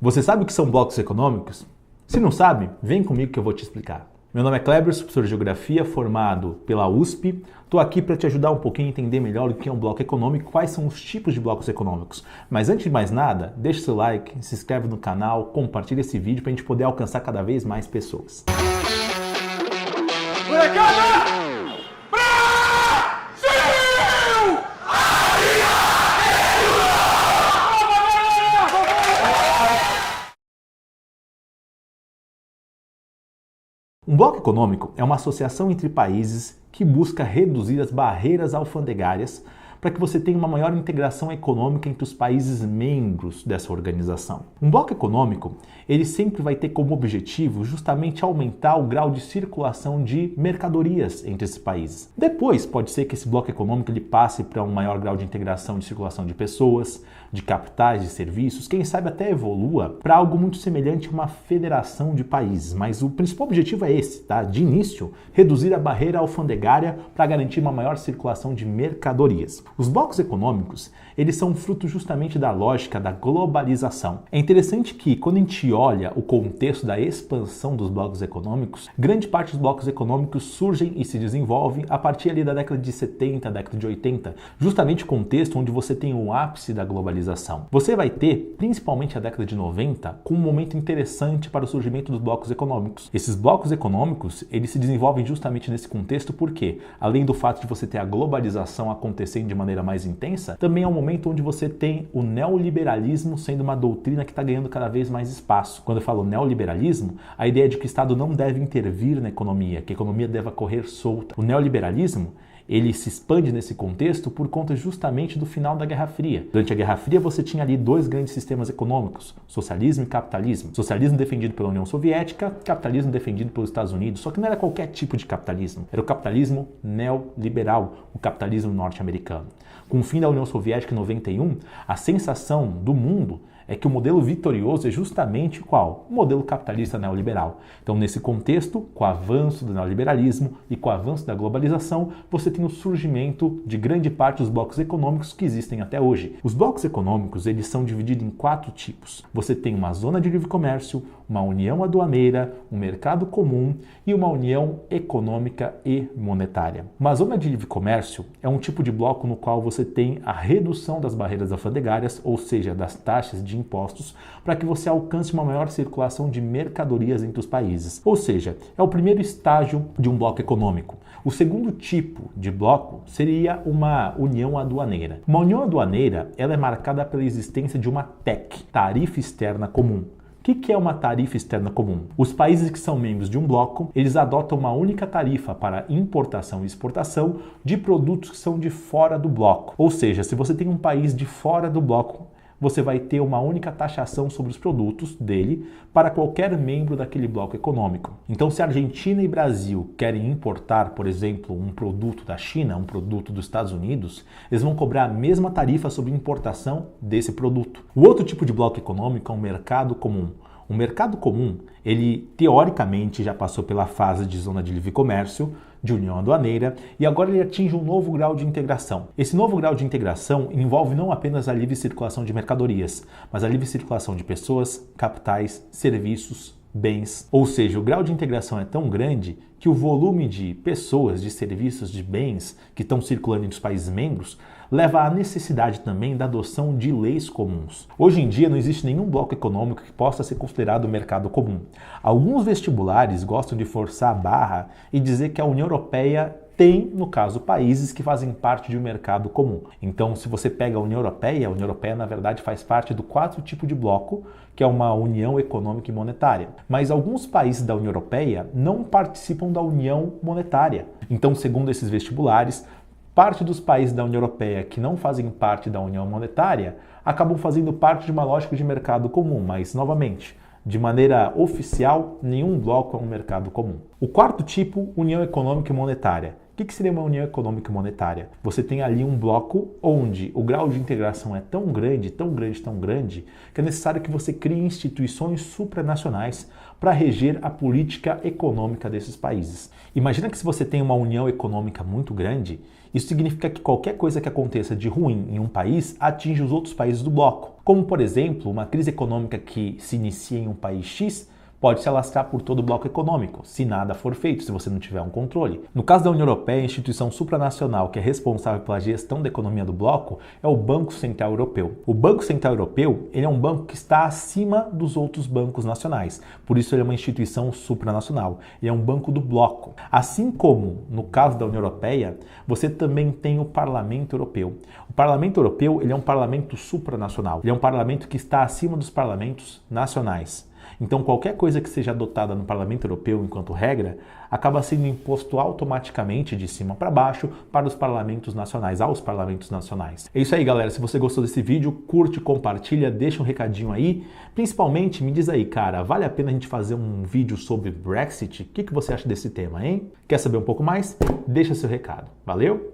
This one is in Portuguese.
Você sabe o que são blocos econômicos? Se não sabe, vem comigo que eu vou te explicar. Meu nome é Kleber, sou professor de Geografia, formado pela USP. Estou aqui para te ajudar um pouquinho a entender melhor o que é um bloco econômico e quais são os tipos de blocos econômicos. Mas antes de mais nada, deixa seu like, se inscreve no canal, compartilha esse vídeo para a gente poder alcançar cada vez mais pessoas. Um bloco econômico é uma associação entre países que busca reduzir as barreiras alfandegárias para que você tenha uma maior integração econômica entre os países membros dessa organização. Um bloco econômico, ele sempre vai ter como objetivo justamente aumentar o grau de circulação de mercadorias entre esses países. Depois, pode ser que esse bloco econômico ele passe para um maior grau de integração de circulação de pessoas, de capitais, de serviços, quem sabe até evolua para algo muito semelhante a uma federação de países. Mas o principal objetivo é esse, tá? De início, reduzir a barreira alfandegária para garantir uma maior circulação de mercadorias. Os blocos econômicos, eles são fruto justamente da lógica da globalização. É interessante que, quando a gente olha o contexto da expansão dos blocos econômicos, grande parte dos blocos econômicos surgem e se desenvolvem a partir ali da década de 70, década de 80, justamente o contexto onde você tem o ápice da globalização. Você vai ter, principalmente a década de 90, com um momento interessante para o surgimento dos blocos econômicos. Esses blocos econômicos, eles se desenvolvem justamente nesse contexto porque, além do fato de você ter a globalização acontecendo de maneira mais intensa, também é um momento onde você tem o neoliberalismo sendo uma doutrina que está ganhando cada vez mais espaço. Quando eu falo neoliberalismo, a ideia é de que o Estado não deve intervir na economia, que a economia deva correr solta. O neoliberalismo, ele se expande nesse contexto por conta justamente do final da Guerra Fria. Durante a Guerra Fria você tinha ali dois grandes sistemas econômicos, socialismo e capitalismo. Socialismo defendido pela União Soviética, capitalismo defendido pelos Estados Unidos, só que não era qualquer tipo de capitalismo, era o capitalismo neoliberal, o capitalismo norte-americano. Com o fim da União Soviética em 91, a sensação do mundo é que o modelo vitorioso é justamente qual? O modelo capitalista neoliberal. Então, nesse contexto, com o avanço do neoliberalismo e com o avanço da globalização, você tem o surgimento de grande parte dos blocos econômicos que existem até hoje. Os blocos econômicos, eles são divididos em 4 tipos. Você tem uma zona de livre comércio, uma união aduaneira, um mercado comum e uma união econômica e monetária. Uma zona de livre comércio é um tipo de bloco no qual você tem a redução das barreiras alfandegárias, ou seja, das taxas de impostos, para que você alcance uma maior circulação de mercadorias entre os países. Ou seja, é o primeiro estágio de um bloco econômico. O segundo tipo de bloco seria uma união aduaneira. Uma união aduaneira, ela é marcada pela existência de uma TEC, tarifa externa comum. O que é uma tarifa externa comum? Os países que são membros de um bloco, eles adotam uma única tarifa para importação e exportação de produtos que são de fora do bloco. Ou seja, se você tem um país de fora do bloco, você vai ter uma única taxação sobre os produtos dele para qualquer membro daquele bloco econômico. Então, se a Argentina e Brasil querem importar, por exemplo, um produto da China, um produto dos Estados Unidos, eles vão cobrar a mesma tarifa sobre importação desse produto. O outro tipo de bloco econômico é um mercado comum. O mercado comum, ele teoricamente já passou pela fase de zona de livre comércio, de união aduaneira, e agora ele atinge um novo grau de integração. Esse novo grau de integração envolve não apenas a livre circulação de mercadorias, mas a livre circulação de pessoas, capitais, serviços, bens. Ou seja, o grau de integração é tão grande que o volume de pessoas, de serviços, de bens que estão circulando entre os países membros leva à necessidade também da adoção de leis comuns. Hoje em dia não existe nenhum bloco econômico que possa ser considerado mercado comum. Alguns vestibulares gostam de forçar a barra e dizer que a União Europeia tem, no caso, países que fazem parte de um mercado comum. Então, se você pega a União Europeia, na verdade, faz parte do 4 tipo de bloco, que é uma união econômica e monetária. Mas alguns países da União Europeia não participam da união monetária. Então, segundo esses vestibulares, parte dos países da União Europeia que não fazem parte da União Monetária acabam fazendo parte de uma lógica de mercado comum, mas, novamente, de maneira oficial, nenhum bloco é um mercado comum. O quarto tipo, união econômica e monetária. O que seria uma união econômica e monetária? Você tem ali um bloco onde o grau de integração é tão grande, tão grande, tão grande, que é necessário que você crie instituições supranacionais para reger a política econômica desses países. Imagina que se você tem uma união econômica muito grande, isso significa que qualquer coisa que aconteça de ruim em um país atinge os outros países do bloco. Como, por exemplo, uma crise econômica que se inicia em um país X pode se alastrar por todo o bloco econômico, se nada for feito, se você não tiver um controle. No caso da União Europeia, a instituição supranacional que é responsável pela gestão da economia do bloco é o Banco Central Europeu. O Banco Central Europeu ele é um banco que está acima dos outros bancos nacionais, por isso ele é uma instituição supranacional, ele é um banco do bloco. Assim como, no caso da União Europeia, você também tem o Parlamento Europeu. O Parlamento Europeu ele é um parlamento supranacional, ele é um parlamento que está acima dos parlamentos nacionais. Então, qualquer coisa que seja adotada no Parlamento Europeu enquanto regra, acaba sendo imposto automaticamente de cima para baixo para os parlamentos nacionais, aos parlamentos nacionais. É isso aí, galera. Se você gostou desse vídeo, curte, compartilha, deixa um recadinho aí. Principalmente, me diz aí, cara, vale a pena a gente fazer um vídeo sobre Brexit? O que você acha desse tema, hein? Quer saber um pouco mais? Deixa seu recado. Valeu?